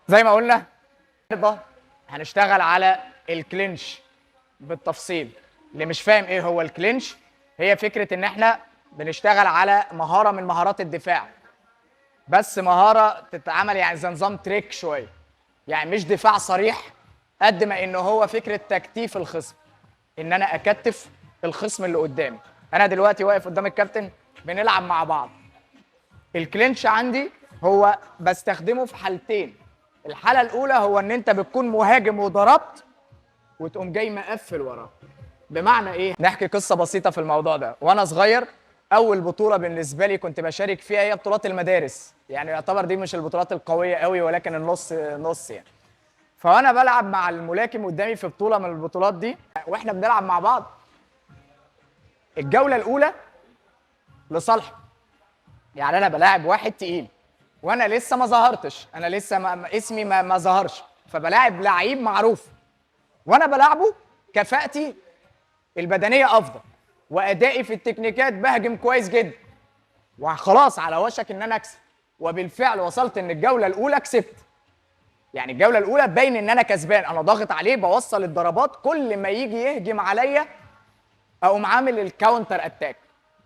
زي ما قلنا النهارده هنشتغل على الكلينش بالتفصيل. اللي مش فاهم ايه هو الكلينش، هي فكره ان احنا بنشتغل على مهاره من مهارات الدفاع، بس مهاره تتعمل يعني زي نظام تريك شويه، يعني مش دفاع صريح قد ما انه هو فكره تكتيف الخصم، ان انا اكتف الخصم اللي قدامي. انا دلوقتي واقف قدام الكابتن بنلعب مع بعض. الكلينش عندي هو بستخدمه في حالتين. الحاله الاولى هو ان انت بتكون مهاجم وضربت وتقوم جاي مقفل وراه. بمعنى ايه؟ نحكي قصه بسيطه في الموضوع ده. وانا صغير اول بطوله بالنسبه لي كنت بشارك فيها هي بطولات المدارس، يعني يعتبر دي مش البطولات القويه قوي ولكن النص نص يعني. فانا بلعب مع الملاكم قدامي في بطوله من البطولات دي، واحنا بنلعب مع بعض الجوله الاولى لصالحي، يعني انا بلاعب واحد تقيل وانا لسه ما ظهرتش، انا لسه اسمي ما ظهرش، فبلاعب لعيب معروف وانا بلعبه كفاءتي البدنيه افضل وادائي في التكنيكات بهجم كويس جدا وخلاص على وشك ان انا اكسب. وبالفعل وصلت ان الجوله الاولى كسبت، يعني الجوله الاولى باين ان انا كسبان، انا ضاغط عليه بوصل الضربات، كل ما يجي يهجم عليا اقوم عامل الكاونتر اتاك،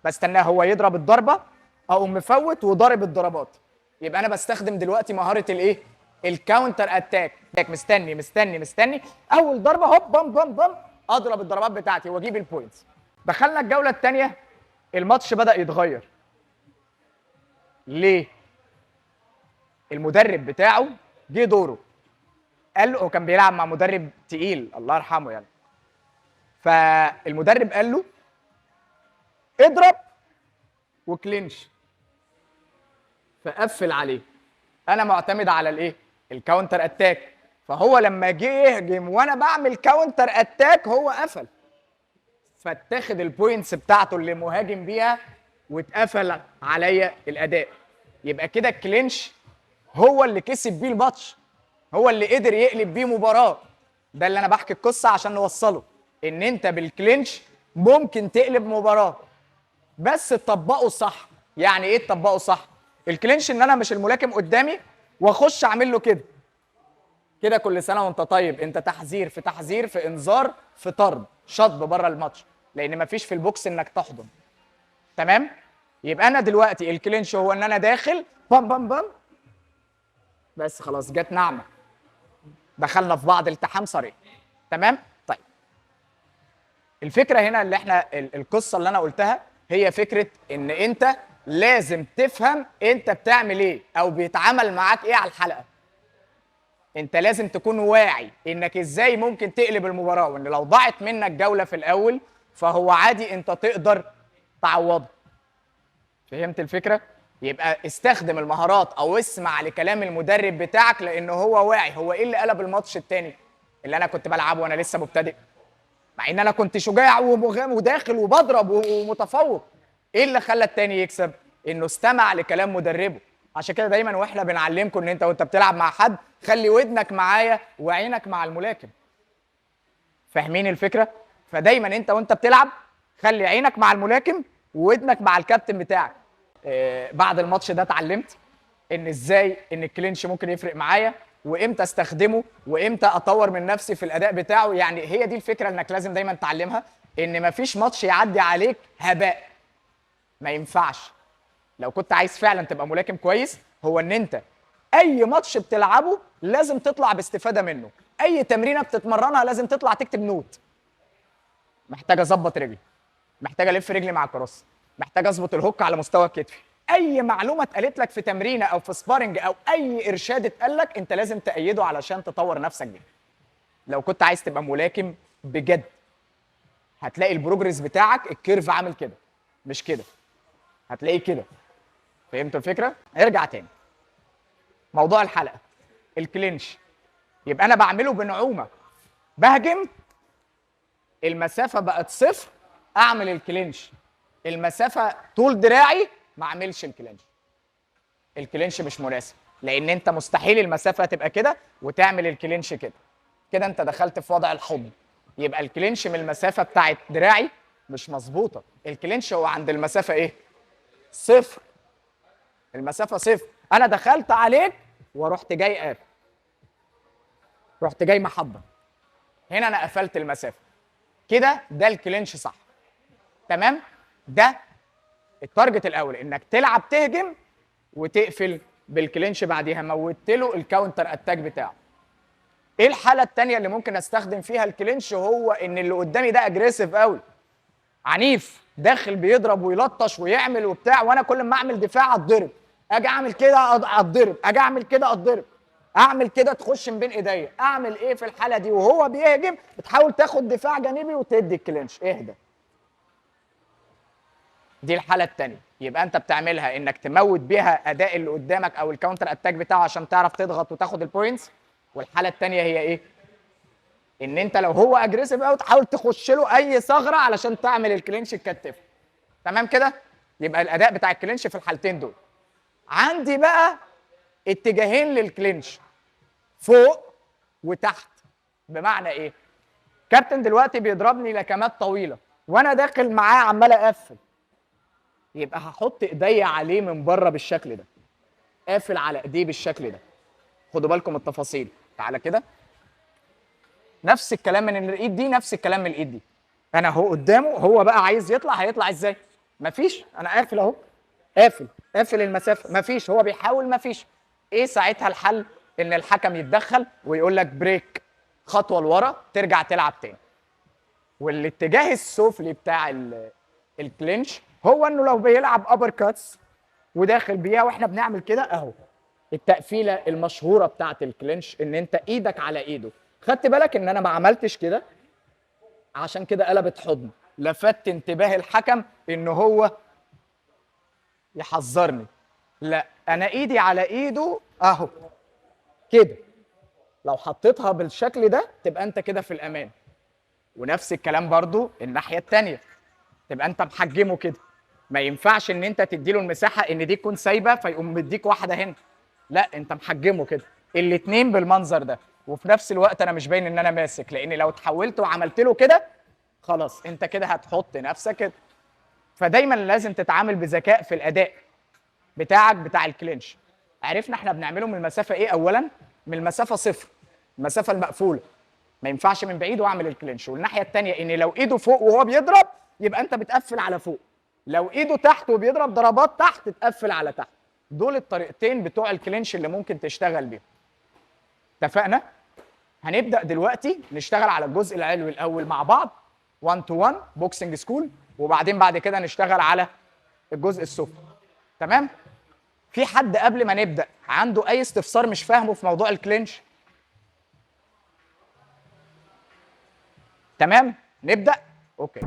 بستناه هو يضرب الضربه اقوم مفوت وضارب الضربات. يبقى انا بستخدم دلوقتي مهاره الايه؟ الكاونتر اتاك، مستني مستني مستني، اول ضربه هوب بام بام بام اضرب الضربات بتاعتي واجيب البوينتس. دخلنا الجوله الثانيه، الماتش بدا يتغير. ليه؟ المدرب بتاعه جه دوره، قال له، هو كان بيلعب مع مدرب تقيل الله يرحمه يعني، فالمدرب قال له اضرب وكلينش، فقفل عليه. انا معتمد على الايه؟ الكاونتر اتاك، فهو لما جه يهجم وانا بعمل كاونتر اتاك هو قفل، فاتاخد البوينتس بتاعته اللي مهاجم بيها واتقفل عليا الاداء. يبقى كده الكلينش هو اللي كسب بيه الماتش، هو اللي قدر يقلب بيه مباراه. ده اللي انا بحكي القصه عشان نوصله، ان انت بالكلينش ممكن تقلب مباراه بس تطبقه صح. يعني ايه تطبقه صح؟ الكلينش ان انا مش الملاكم قدامي واخش اعمل له كده كده كل سنه وانت طيب، انت تحذير في تحذير في انذار في طرد شطب بره الماتش، لان مفيش في البوكس انك تحضن. تمام؟ يبقى انا دلوقتي الكلينش هو ان انا داخل بام بام بام بس خلاص جت نعمه، دخلنا في بعض التحام صريح. تمام؟ طيب الفكره هنا اللي احنا القصه اللي انا قلتها هي فكره ان انت لازم تفهم انت بتعمل ايه او بيتعامل معاك ايه على الحلقه. انت لازم تكون واعي انك ازاي ممكن تقلب المباراه، وان لو ضاعت منك جوله في الاول فهو عادي انت تقدر تعوضها. فهمت الفكره؟ يبقى استخدم المهارات او اسمع لكلام المدرب بتاعك، لانه هو واعي هو ايه اللي قلب الماتش التاني اللي انا كنت بلعبه وانا لسه مبتدئ، مع ان انا كنت شجاع وداخل وبضرب ومتفوق. ايه اللي خلى التاني يكسب؟ انه استمع لكلام مدربه. عشان كده دايما واحنا بنعلمكم ان انت وانت بتلعب مع حد خلي ودنك معايا وعينك مع الملاكم. فاهمين الفكره؟ فدايما انت وانت بتلعب خلي عينك مع الملاكم وودنك مع الكابتن بتاعك. بعد الماتش ده اتعلمت ان ازاي ان الكلينش ممكن يفرق معايا، وامتى استخدمه وامتى اطور من نفسي في الاداء بتاعه. يعني هي دي الفكره انك لازم دايما تعلمها، ان مفيش ماتش يعدي عليك هباء. ما ينفعش. لو كنت عايز فعلا تبقى ملاكم كويس هو ان انت اي ماتش بتلعبه لازم تطلع باستفاده منه، اي تمرينه بتتمرنها لازم تطلع تكتب نوت. محتاج اظبط رجلي، محتاج الف رجلي مع الكروس، محتاج اظبط الهوك على مستوى كتفي. اي معلومه اتقالت لك في تمرينه او في سبارنج او اي ارشاد اتقال لك انت لازم تأيده علشان تطور نفسك بيه. لو كنت عايز تبقى ملاكم بجد هتلاقي البروجرس بتاعك الكيرف عامل كده مش كده، هتلاقيه كده. فهمت الفكره؟ ارجع تاني موضوع الحلقه، الكلينش يبقى انا بعمله بنعومه، بهجم المسافه بقت صفر اعمل الكلينش، المسافه طول دراعي ما اعملش الكلينش. الكلينش مش مناسب، لان انت مستحيل المسافه تبقى كده وتعمل الكلينش كده، كده انت دخلت في وضع الحضن. يبقى الكلينش من المسافه بتاعت دراعي مش مظبوطه، الكلينش هو عند المسافه ايه؟ صفر. المسافه صفر، انا دخلت عليك ورحت جاي قافل. رحت جاي محضر، هنا انا قفلت المسافه كده، ده الكلينش صح. تمام؟ ده التارجت الاول، انك تلعب تهجم وتقفل بالكلينش بعديها، موتت له الكاونتر اتاك بتاعه. ايه الحاله الثانيه اللي ممكن استخدم فيها الكلينش؟ هو ان اللي قدامي ده اجريسيف قوي، عنيف، داخل بيضرب ويلطش ويعمل وبتاع، وانا كل ما اعمل دفاع اتضرب، اجي اعمل كده اتضرب، اجي اعمل كده اتضرب، اعمل كده تخش من بين ايديا. اعمل ايه في الحاله دي وهو بيهجم؟ بتحاول تاخد دفاع جانبي وتدي الكلينش. اهدى. دي الحاله الثانيه. يبقى انت بتعملها انك تموت بيها اداء اللي قدامك او الكاونتر اتاك بتاعه عشان تعرف تضغط وتاخد البوينتس. والحاله الثانيه هي ايه؟ ان انت لو هو اجريسيف قوي تحاول تخش له اي ثغره علشان تعمل الكلينش تكتفه. تمام كده؟ يبقى الاداء بتاع الكلينش في الحالتين دول. عندي بقى اتجاهين للكلينش، فوق وتحت. بمعنى ايه؟ كابتن دلوقتي بيضربني لكمات طويله وانا داخل معاه عمال اقفل، يبقى هحط ايديا عليه من بره بالشكل ده، قافل على ايديه بالشكل ده. خدوا بالكم التفاصيل. تعالى كده، نفس الكلام من الايد دي، نفس الكلام من الايد دي. انا اهو قدامه، هو بقى عايز يطلع، هيطلع ازاي؟ مفيش، انا قافل اهو، قافل المسافه، مفيش، هو بيحاول، مفيش. ايه ساعتها الحل؟ ان الحكم يتدخل ويقول لك بريك، خطوه لورا، ترجع تلعب تاني. والاتجاه السفلي بتاع الكلينش هو انه لو بيلعب ابر كاتس وداخل بيها واحنا بنعمل كده اهو. التقفيله المشهوره بتاعت الكلينش ان انت ايدك على ايده. خدت بالك ان انا ما عملتش كده؟ عشان كده قلبت حضن، لفت انتباه الحكم ان هو يحذرني. لا، انا ايدي على ايده اهو كده. لو حطيتها بالشكل ده تبقى انت كده في الامان. ونفس الكلام برضو الناحيه الثانيه، تبقى انت محجمه كده. ما ينفعش ان انت تديله المساحه ان دي تكون سايبه فيقوم مديك واحده هنا. لا، انت محجمه كده، الاثنين بالمنظر ده، وفي نفس الوقت انا مش باين ان انا ماسك، لان لو اتحولت وعملت له كده خلاص انت كده هتحط نفسك كده. فدايما لازم تتعامل بذكاء في الاداء بتاعك بتاع الكلينش. عرفنا احنا بنعمله من المسافه ايه؟ اولا من المسافه صفر، المسافه المقفوله، ما ينفعش من بعيد واعمل الكلينش. والناحيه الثانيه ان لو ايده فوق وهو بيضرب يبقى انت بتقفل على فوق، لو ايده تحت وبيضرب ضربات تحت تقفل على تحت. دول الطريقتين بتوع الكلينش اللي ممكن تشتغل بيهم. اتفقنا؟ هنبدا دلوقتي نشتغل على الجزء العلوي الاول مع بعض، 1 تو 1 بوكسنج سكول، وبعدين بعد كده نشتغل على الجزء السفلي. تمام؟ في حد قبل ما نبدا عنده اي استفسار مش فاهمه في موضوع الكلينش؟ تمام؟ نبدا؟ اوكي.